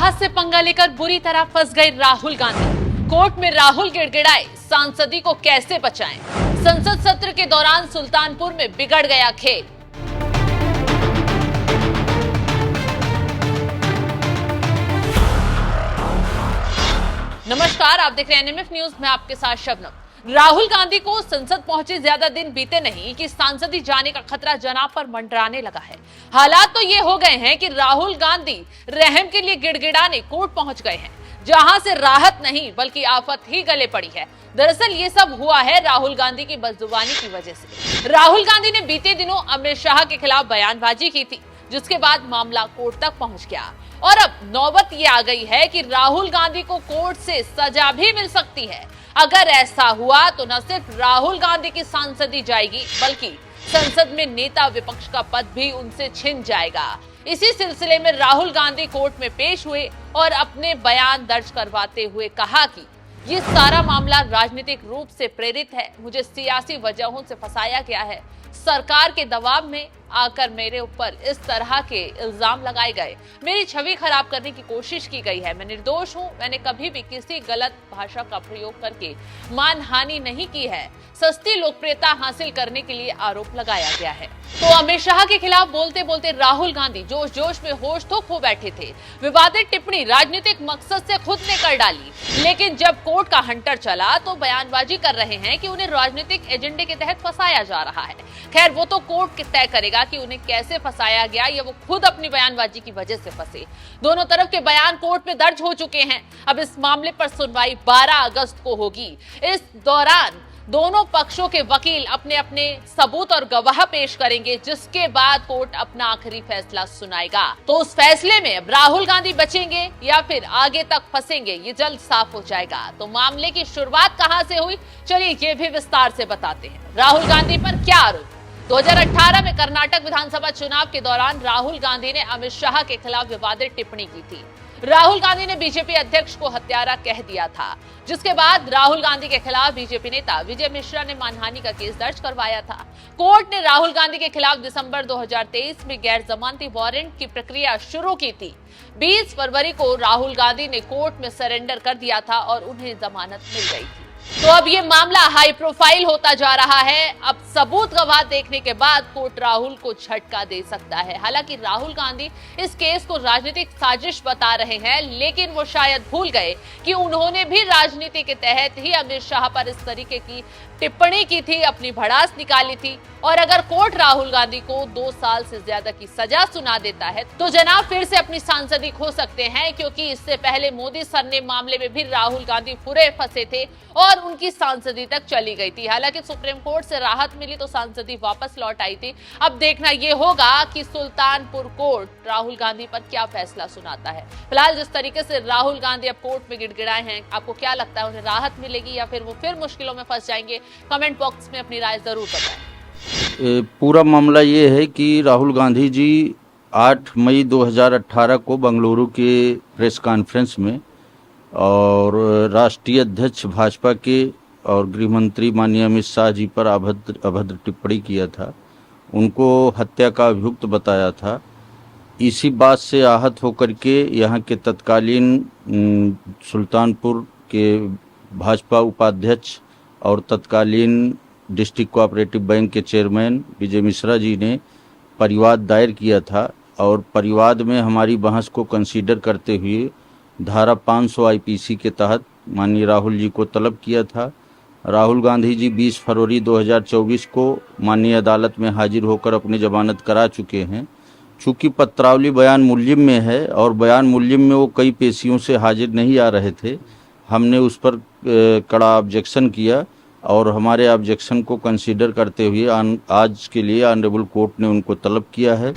राहत से पंगा लेकर बुरी तरह फंस गए राहुल गांधी। कोर्ट में राहुल गिड़गिड़ाए, सांसदी को कैसे बचाएं? संसद सत्र के दौरान सुल्तानपुर में बिगड़ गया खेल। नमस्कार, आप देख रहे हैं एनएमएफ न्यूज में आपके साथ शबनम। राहुल गांधी को संसद पहुंचे ज्यादा दिन बीते नहीं कि सांसदी जाने का खतरा जनाब पर मंडराने लगा है। हालात तो ये हो गए हैं कि राहुल गांधी रहम के लिए गिड़गिड़ाने कोर्ट पहुंच गए हैं, जहां से राहत नहीं बल्कि आफत ही गले पड़ी है। दरअसल ये सब हुआ है राहुल गांधी की बदजुबानी की वजह से। राहुल गांधी ने बीते दिनों अमित शाह के खिलाफ बयानबाजी की थी, जिसके बाद मामला कोर्ट तक पहुंच गया और अब नौबत ये आ गई है कि राहुल गांधी को कोर्ट से सजा भी मिल सकती है। अगर ऐसा हुआ तो न सिर्फ राहुल गांधी की सांसदी जाएगी बल्कि संसद में नेता विपक्ष का पद भी उनसे छिन जाएगा। इसी सिलसिले में राहुल गांधी कोर्ट में पेश हुए और अपने बयान दर्ज करवाते हुए कहा कि ये सारा मामला राजनीतिक रूप से प्रेरित है, मुझे सियासी वजहों से फंसाया गया है। सरकार के दबाव में आकर मेरे ऊपर इस तरह के इल्जाम लगाए गए, मेरी छवि खराब करने की कोशिश की गई है। मैं निर्दोष हूं, मैंने कभी भी किसी गलत भाषा का प्रयोग करके मानहानि नहीं की है। सस्ती लोकप्रियता हासिल करने के लिए आरोप लगाया गया है। तो अमित शाह के खिलाफ बोलते बोलते राहुल गांधी जोश जोश में होश तो खो बैठे थे। विवादित टिप्पणी राजनीतिक मकसद से खुद ने कर डाली, लेकिन जब कोर्ट का हंटर चला तो बयानबाजी कर रहे हैं कि उन्हें राजनीतिक एजेंडे के तहत फंसाया जा रहा है। खैर, वो तो कोर्ट तय करेगा कि उन्हें कैसे फंसाया गया या वो खुद अपनी बयानबाजी की वजह से फंसे। दोनों तरफ के बयान कोर्ट में दर्ज हो चुके हैं। अब इस मामले पर सुनवाई 12 अगस्त को होगी। इस दौरान दोनों पक्षों के वकील अपने अपने सबूत और गवाह पेश करेंगे, जिसके बाद कोर्ट अपना आखिरी फैसला सुनाएगा। तो उस फैसले में अब राहुल गांधी बचेंगे या फिर आगे तक फंसेंगे, ये जल्द साफ हो जाएगा। तो मामले की शुरुआत कहां से हुई, चलिए ये भी विस्तार से बताते हैं। राहुल गांधी पर क्या आरोप? 2018 में कर्नाटक विधानसभा चुनाव के दौरान राहुल गांधी ने अमित शाह के खिलाफ विवादित टिप्पणी की थी। राहुल गांधी ने बीजेपी अध्यक्ष को हत्यारा कह दिया था, जिसके बाद राहुल गांधी के खिलाफ बीजेपी नेता विजय मिश्रा ने मानहानि का केस दर्ज करवाया था। कोर्ट ने राहुल गांधी के खिलाफ दिसंबर 2023 में गैर जमानती वारंट की प्रक्रिया शुरू की थी। 20 फरवरी को राहुल गांधी ने कोर्ट में सरेंडर कर दिया था और उन्हें जमानत मिल गई थी। तो अब ये मामला हाई प्रोफाइल होता जा रहा है। अब सबूत गवाह देखने के बाद कोर्ट राहुल को झटका दे सकता है। हालांकि राहुल गांधी इस केस को राजनीतिक साजिश बता रहे हैं, लेकिन वो शायद भूल गए कि उन्होंने भी राजनीति के तहत ही अमित शाह पर इस तरीके की टिप्पणी की थी, अपनी भड़ास निकाली थी। और अगर कोर्ट राहुल गांधी को 2 साल से ज्यादा की सजा सुना देता है तो जनाब फिर से अपनी सांसदी खो सकते हैं, क्योंकि इससे पहले मोदी सर ने मामले में भी राहुल गांधी फुरे फंसे थे और उनकी सांसदी तक चली गई थी। हालांकि सुप्रीम कोर्ट से राहत मिली तो सांसदी वापस लौट आई थी। अब देखना यह होगा कि सुल्तानपुर कोर्ट राहुल गांधी पर क्या फैसला सुनाता है। फिलहाल जिस तरीके से राहुल गांधी अब कोर्ट में गिड़गिड़ाए हैं, आपको क्या लगता है, उन्हें राहत मिलेगी या फिर वो फिर मुश्किलों में फंस जाएंगे? कमेंट बॉक्स में अपनी राय जरूर बताएं। पूरा मामला ये है कि राहुल गांधी जी 8 मई 2018 को बेंगलुरु के प्रेस कॉन्फ्रेंस में और राष्ट्रीय अध्यक्ष भाजपा के और गृह मंत्री माननीय अमित शाह जी पर अभद्र टिप्पणी किया था, उनको हत्या का अभियुक्त बताया था। इसी बात से आहत होकर के यहाँ के तत्कालीन सुल्तानपुर के भाजपा उपाध्यक्ष और तत्कालीन डिस्ट्रिक्ट कोऑपरेटिव बैंक के चेयरमैन विजय मिश्रा जी ने परिवाद दायर किया था और परिवाद में हमारी बहस को कंसीडर करते हुए धारा 500 आईपीसी के तहत माननीय राहुल जी को तलब किया था। राहुल गांधी जी 20 फरवरी 2024 को माननीय अदालत में हाजिर होकर अपनी जमानत करा चुके हैं। चूँकि पत्रावली बयान मुल्जिम में है और बयान मुल्जिम में वो कई पेशियों से हाजिर नहीं आ रहे थे, हमने उस पर कड़ा ऑब्जेक्शन किया और हमारे ऑब्जेक्शन को कंसीडर करते हुए आज के लिए ऑनरेबल कोर्ट ने उनको तलब किया है।